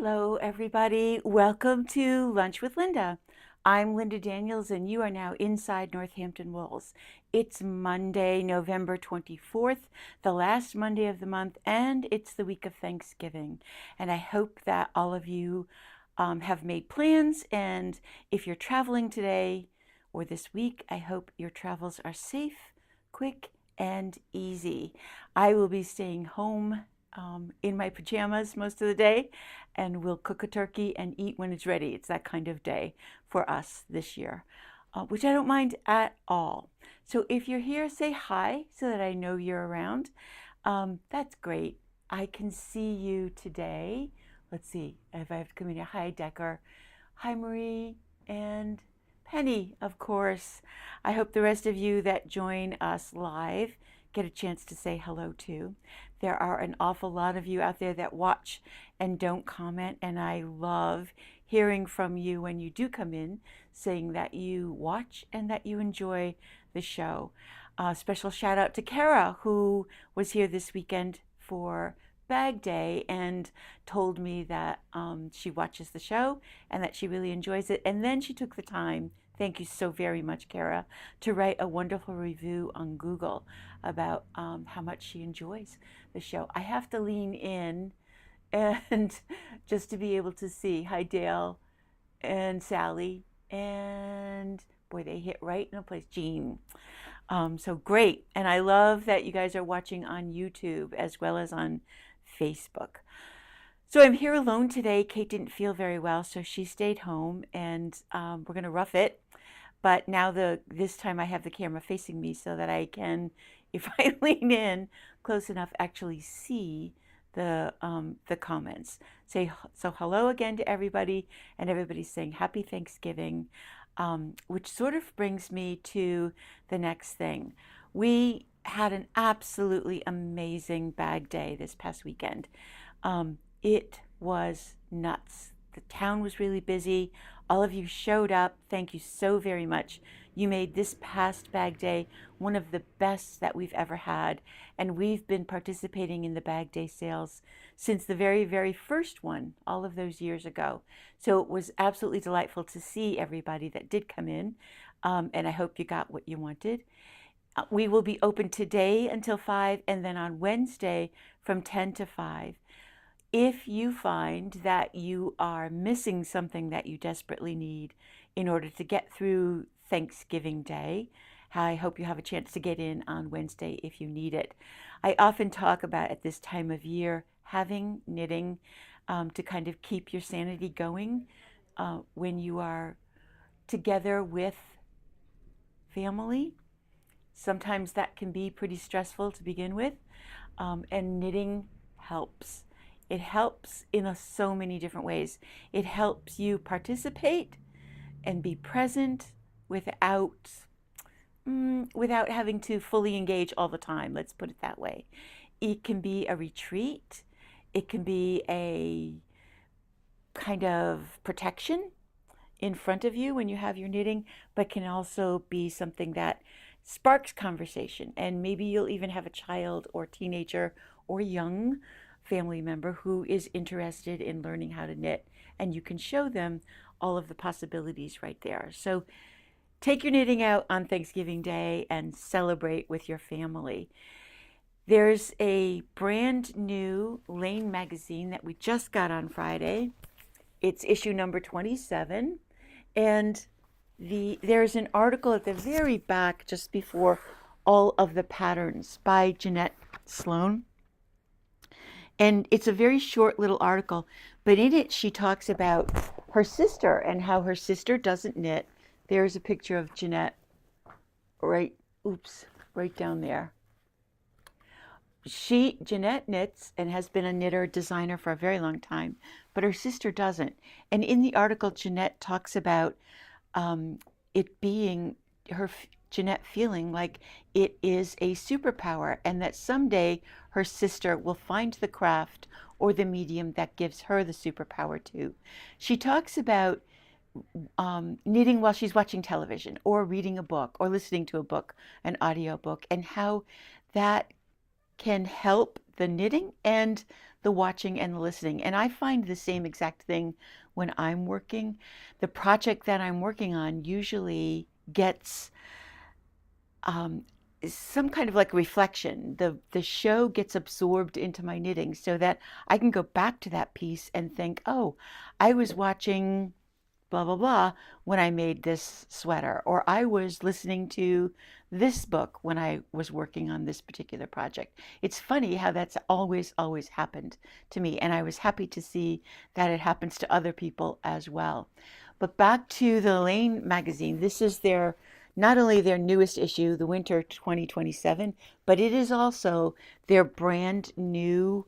Hello, everybody. Welcome to Lunch with Linda. I'm Linda Daniels, and you are now inside Northampton Walls. It's Monday, November 24th, the last Monday of the month, and it's the week of Thanksgiving. And I hope that all of you have made plans, and if you're traveling today or this week, I hope your travels are safe, quick, and easy. I will be staying home in my pajamas most of the day, and we'll cook a turkey and eat when it's ready. It's that kind of day for us this year, which I don't mind at all. So if you're here, say hi so that I know you're around. That's great. I can see you today. Let's see if I have to come in here. Hi, Decker. Hi, Marie. And Penny, of course. I hope the rest of you that join us live get a chance to say hello too. There are an awful lot of you out there that watch and don't comment, and I love hearing from you when you do come in, saying that you watch and that you enjoy the show. Special shout out to Kara, who was here this weekend for Bag Day and told me that she watches the show and that she really enjoys it. And then she took the time, thank you so very much, Kara, to write a wonderful review on Google about how much she enjoys the show. I have to lean in and just to be able to see. Hi, Dale and Sally. And boy, they hit right in a place. Jean. So great. And I love that you guys are watching on YouTube as well as on Facebook. So I'm here alone today. Kate didn't feel very well, so she stayed home, and we're going to rough it. But now this time I have the camera facing me so that I can, if I lean in close enough, actually see the comments. So hello again to everybody, and everybody's saying happy Thanksgiving, which sort of brings me to the next thing. We had an absolutely amazing bag day this past weekend. It was nuts. The town was really busy. All of you showed up. Thank you so very much. You made this past bag day one of the best that we've ever had. And we've been participating in the bag day sales since the very, very first one, all of those years ago. So it was absolutely delightful to see everybody that did come in. And I hope you got what you wanted. We will be open today until 5, and then on Wednesday from 10 to 5. If you find that you are missing something that you desperately need in order to get through Thanksgiving Day, I hope you have a chance to get in on Wednesday if you need it. I often talk about at this time of year having knitting to kind of keep your sanity going when you are together with family. Sometimes that can be pretty stressful to begin with, and knitting helps. It helps in so many different ways. It helps you participate and be present without having to fully engage all the time. Let's put it that way. It can be a retreat. It can be a kind of protection in front of you when you have your knitting, but can also be something that sparks conversation. And maybe you'll even have a child or teenager or young family member who is interested in learning how to knit, and you can show them all of the possibilities right there. So take your knitting out on Thanksgiving Day and celebrate with your family. There's a brand new Laine Magazine that we just got on Friday. It's issue number 27, and there's an article at the very back just before all of the patterns by Jeanette Sloan. And it's a very short little article, but in it she talks about her sister and how her sister doesn't knit. There's a picture of Jeanette right down there. Jeanette knits and has been a knitter designer for a very long time, but her sister doesn't. And in the article, Jeanette talks about it being Jeanette feeling like it is a superpower, and that someday her sister will find the craft or the medium that gives her the superpower too. She talks about knitting while she's watching television or reading a book or listening to a book, an audio book, and how that can help the knitting and the watching and the listening. And I find the same exact thing when I'm working. The project that I'm working on usually gets some kind of like reflection. The show gets absorbed into my knitting so that I can go back to that piece and think, oh, I was watching blah blah blah when I made this sweater, or I was listening to this book when I was working on this particular project. It's funny how that's always happened to me, and I was happy to see that it happens to other people as well. But back to the Laine magazine, this is their not only their newest issue, the winter 2027, but it is also their brand new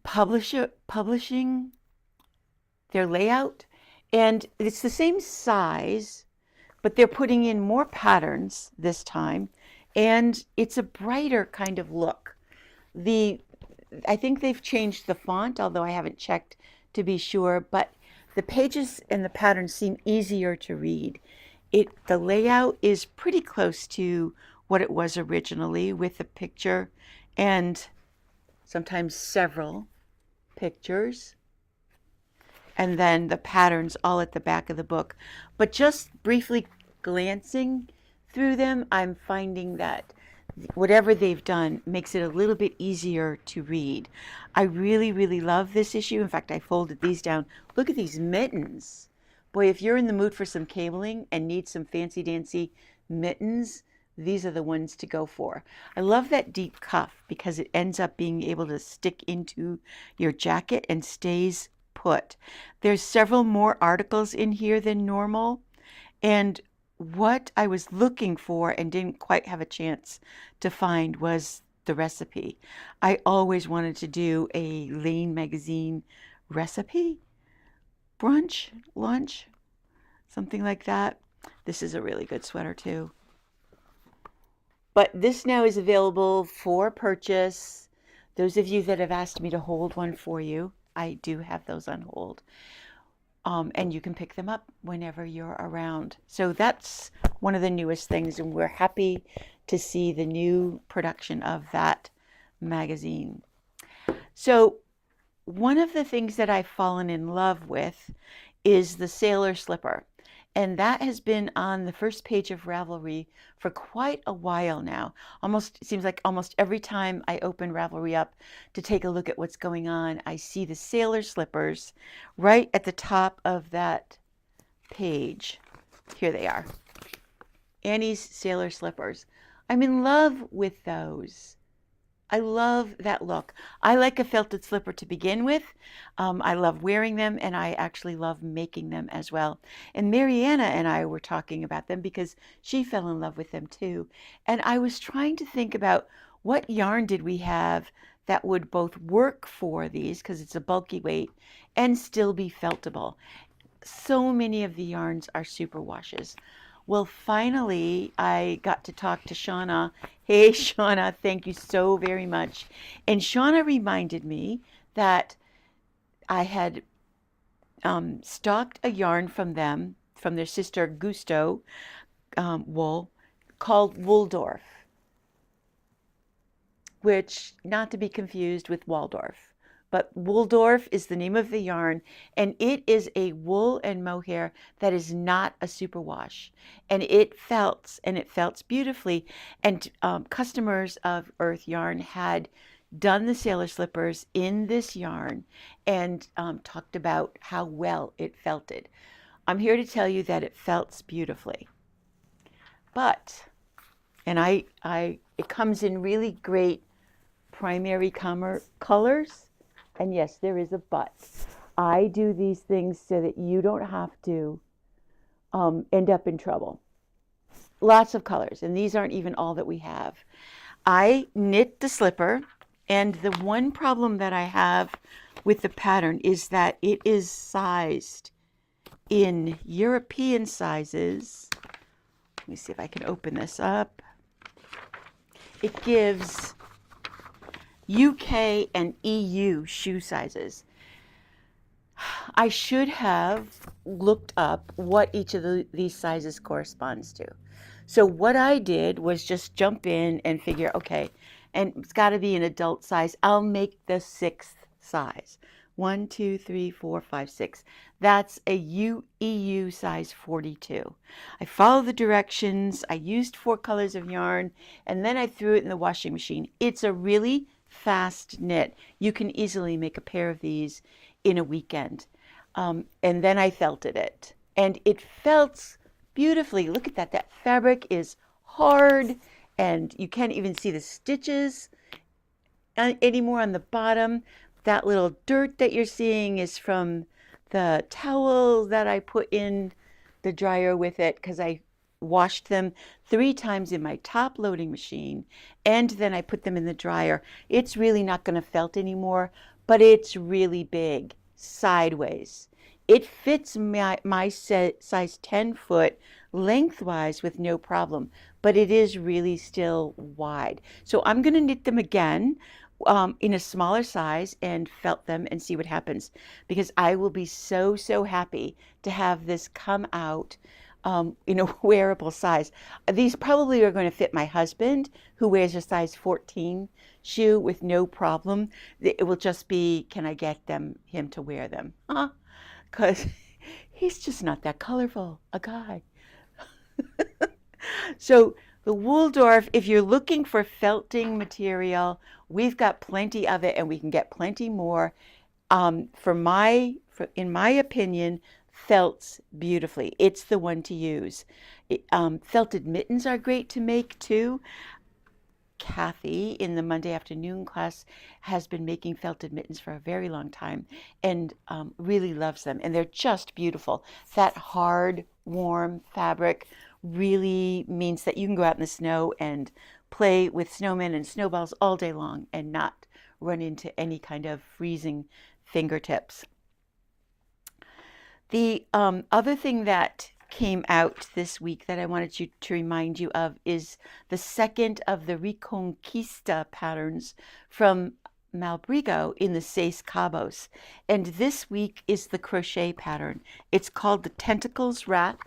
publishing their layout, and it's the same size, but they're putting in more patterns this time, and it's a brighter kind of look. I think they've changed the font, although I haven't checked to be sure, but the pages and the patterns seem easier to read. The layout is pretty close to what it was originally, with a picture and sometimes several pictures, and then the patterns all at the back of the book. But just briefly glancing through them, I'm finding that whatever they've done makes it a little bit easier to read. I really love this issue. In fact, I folded these down. Look at these mittens. Boy, if you're in the mood for some cabling and need some fancy dancy mittens, these are the ones to go for. I love that deep cuff because it ends up being able to stick into your jacket and stays put. There's several more articles in here than normal, and what I was looking for and didn't quite have a chance to find was the recipe. I always wanted to do a Laine magazine recipe, brunch, lunch, something like that. This is a really good sweater too. But this now is available for purchase. Those of you that have asked me to hold one for you, I do have those on hold. And you can pick them up whenever you're around. So that's one of the newest things, and we're happy to see the new production of that magazine. So one of the things that I've fallen in love with is the sailor slipper. And that has been on the first page of Ravelry for quite a while now. It seems like almost every time I open Ravelry up to take a look at what's going on, I see the sailor slippers right at the top of that page. Here they are. Annie's sailor slippers. I'm in love with those. I love that look. I like a felted slipper to begin with. I love wearing them, and I actually love making them as well. And Mariana and I were talking about them because she fell in love with them too. And I was trying to think about what yarn did we have that would both work for these, because it's a bulky weight, and still be feltable. So many of the yarns are super washes. Well, finally, I got to talk to Shauna. Hey, Shauna, thank you so very much. And Shauna reminded me that I had stocked a yarn from them, from their sister Gusto wool, called Wooldorf, which, not to be confused with Waldorf. But Wooldorf is the name of the yarn, and it is a wool and mohair that is not a superwash. And it felts, and it felts beautifully. And customers of Earth Yarn had done the sailor slippers in this yarn and talked about how well it felted. I'm here to tell you that it felts beautifully. But, and it comes in really great primary colors. And yes, there is a but. I do these things so that you don't have to end up in trouble. Lots of colors, and these aren't even all that we have. I knit the slipper, and the one problem that I have with the pattern is that it is sized in European sizes. Let me see if I can open this up. It gives UK and EU shoe sizes. I should have looked up what each of these sizes corresponds to. So what I did was just jump in and figure, okay, and it's got to be an adult size. I'll make the 6th size. 1, 2, 3, 4, 5, 6. That's a EU size 42. I followed the directions. I used 4 colors of yarn, and then I threw it in the washing machine. It's a really fast knit. You can easily make a pair of these in a weekend. And then I felted it, and it felts beautifully. Look at that. That fabric is hard, and you can't even see the stitches anymore on the bottom. That little dirt that you're seeing is from the towel that I put in the dryer with it, because I washed them 3 times in my top loading machine, and then I put them in the dryer. It's really not going to felt anymore, but it's really big sideways. It fits my size 10 foot lengthwise with no problem, but it is really still wide. So I'm going to knit them again in a smaller size and felt them and see what happens, because I will be so happy to have this come out in a wearable size. These probably are going to fit my husband, who wears a size 14 shoe with no problem. It will just be, can I get him to wear them? Because he's just not that colorful a guy. So the Wooldorf, if you're looking for felting material, we've got plenty of it, and we can get plenty more. In my opinion, felts beautifully. It's the one to use. Felted mittens are great to make too. Kathy in the Monday afternoon class has been making felted mittens for a very long time, and really loves them, and they're just beautiful. That hard, warm fabric really means that you can go out in the snow and play with snowmen and snowballs all day long and not run into any kind of freezing fingertips. The other thing that came out this week that I wanted to remind you of is the second of the Reconquista patterns from Malbrigo in the Seis Cabos. And this week is the crochet pattern. It's called the Tentacles Wrap,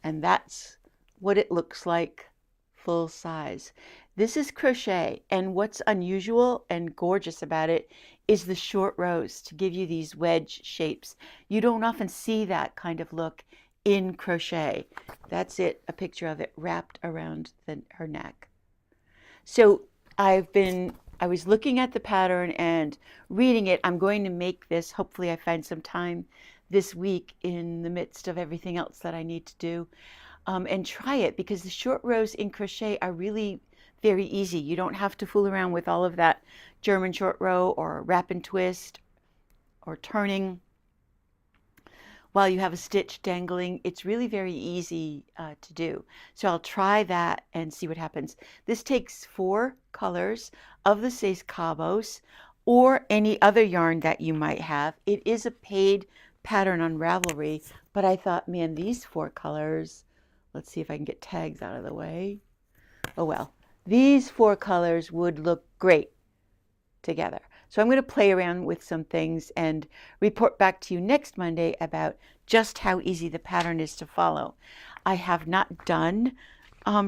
and that's what it looks like full size. This is crochet, and what's unusual and gorgeous about it is the short rows to give you these wedge shapes. You don't often see that kind of look in crochet. That's it, a picture of it wrapped around her neck. So I was looking at the pattern and reading it. I'm going to make this. Hopefully I find some time this week in the midst of everything else that I need to do, and try it, because the short rows in crochet are really very easy. You don't have to fool around with all of that German short row or wrap and twist or turning while you have a stitch dangling. It's really very easy to do. So I'll try that and see what happens. This takes 4 colors of the Seis Cabos or any other yarn that you might have. It is a paid pattern on Ravelry, but I thought, man, these 4 colors, let's see if I can get tags out of the way. Oh well, these 4 colors would look great together. So I'm going to play around with some things and report back to you next Monday about just how easy the pattern is to follow. I have not done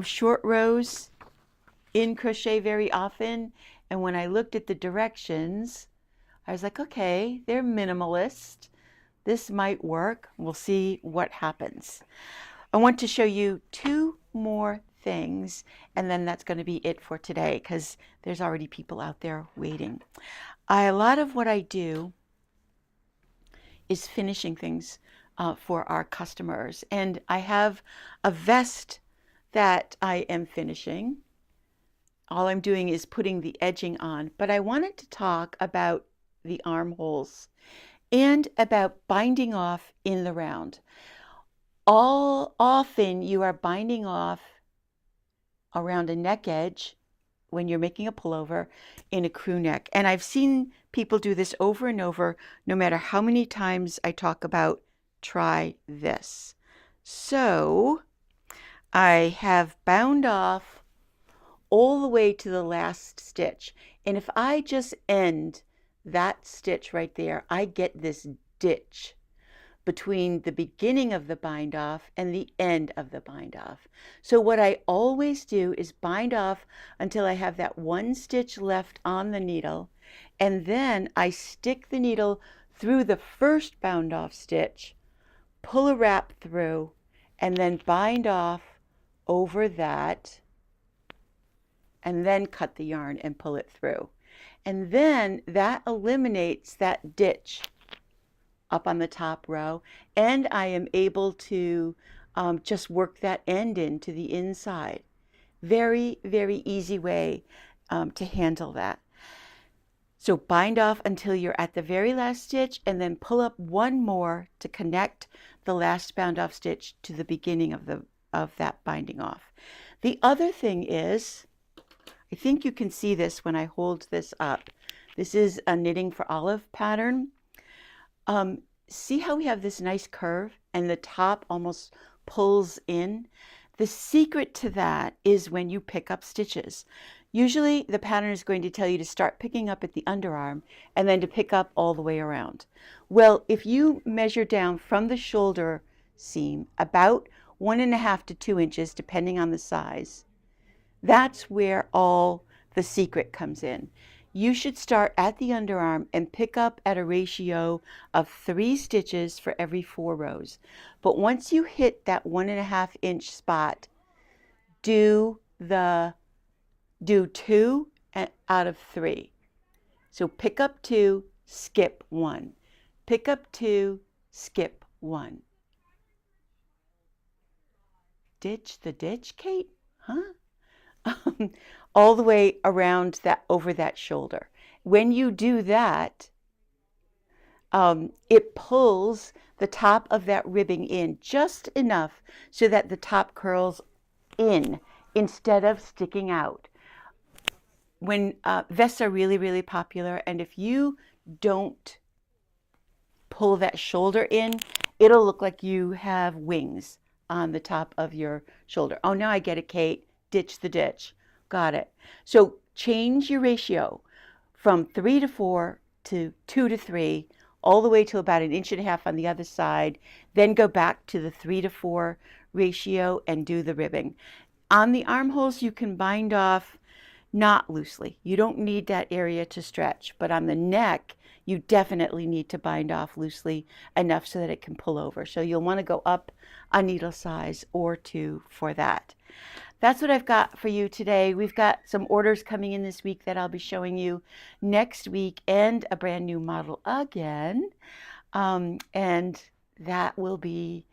short rows in crochet very often, and when I looked at the directions, I was like, okay, they're minimalist. This might work. We'll see what happens. I want to show you 2 more things, and then that's going to be it for today, because there's already people out there waiting. A lot of what I do is finishing things for our customers, and I have a vest that I am finishing. All I'm doing is putting the edging on, but I wanted to talk about the armholes and about binding off in the round. Often you are binding off around a neck edge when you're making a pullover in a crew neck. And I've seen people do this over and over, no matter how many times I talk about try this. So I have bound off all the way to the last stitch. And if I just end that stitch right there, I get this ditch. between the beginning of the bind off and the end of the bind off. So what I always do is bind off until I have that one stitch left on the needle, and then I stick the needle through the first bound off stitch, pull a wrap through, and then bind off over that, and then cut the yarn and pull it through. And then that eliminates that ditch up on the top row, and I am able to just work that end into the inside. Very, very easy way to handle that. So bind off until you're at the very last stitch, and then pull up one more to connect the last bound off stitch to the beginning of that binding off. The other thing is, I think you can see this when I hold this up. This is a Knitting for Olive pattern. See how we have this nice curve and the top almost pulls in? The secret to that is when you pick up stitches. Usually the pattern is going to tell you to start picking up at the underarm and then to pick up all the way around. Well, if you measure down from the shoulder seam about 1.5 to 2 inches, depending on the size, that's where all the secret comes in. You should start at the underarm and pick up at a ratio of 3 stitches for every 4 rows. But once you hit that 1.5 inch spot, do 2 out of 3. So pick up 2, skip 1. Pick up 2, skip 1. Ditch the ditch, Kate? Huh? All the way around that, over that shoulder. When you do that, it pulls the top of that ribbing in just enough so that the top curls in instead of sticking out. When vests are really, really popular, and if you don't pull that shoulder in, it'll look like you have wings on the top of your shoulder. Oh, now I get it, Kate. Ditch the ditch. Got it. So change your ratio from 3 to 4 to 2 to 3, all the way to about 1.5 inches on the other side. Then go back to the 3 to 4 ratio and do the ribbing. On the armholes, you can bind off not loosely. You don't need that area to stretch, but on the neck, you definitely need to bind off loosely enough so that it can pull over. So you'll want to go up a needle size or 2 for that. That's what I've got for you today. We've got some orders coming in this week that I'll be showing you next week, and a brand new model again. And that will be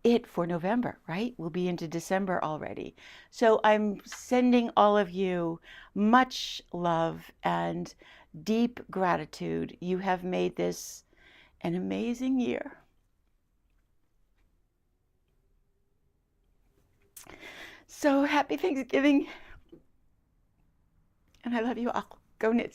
it for November, right? We'll be into December already. So I'm sending all of you much love and deep gratitude. You have made this an amazing year. So happy Thanksgiving, and I love you all. Go knit some.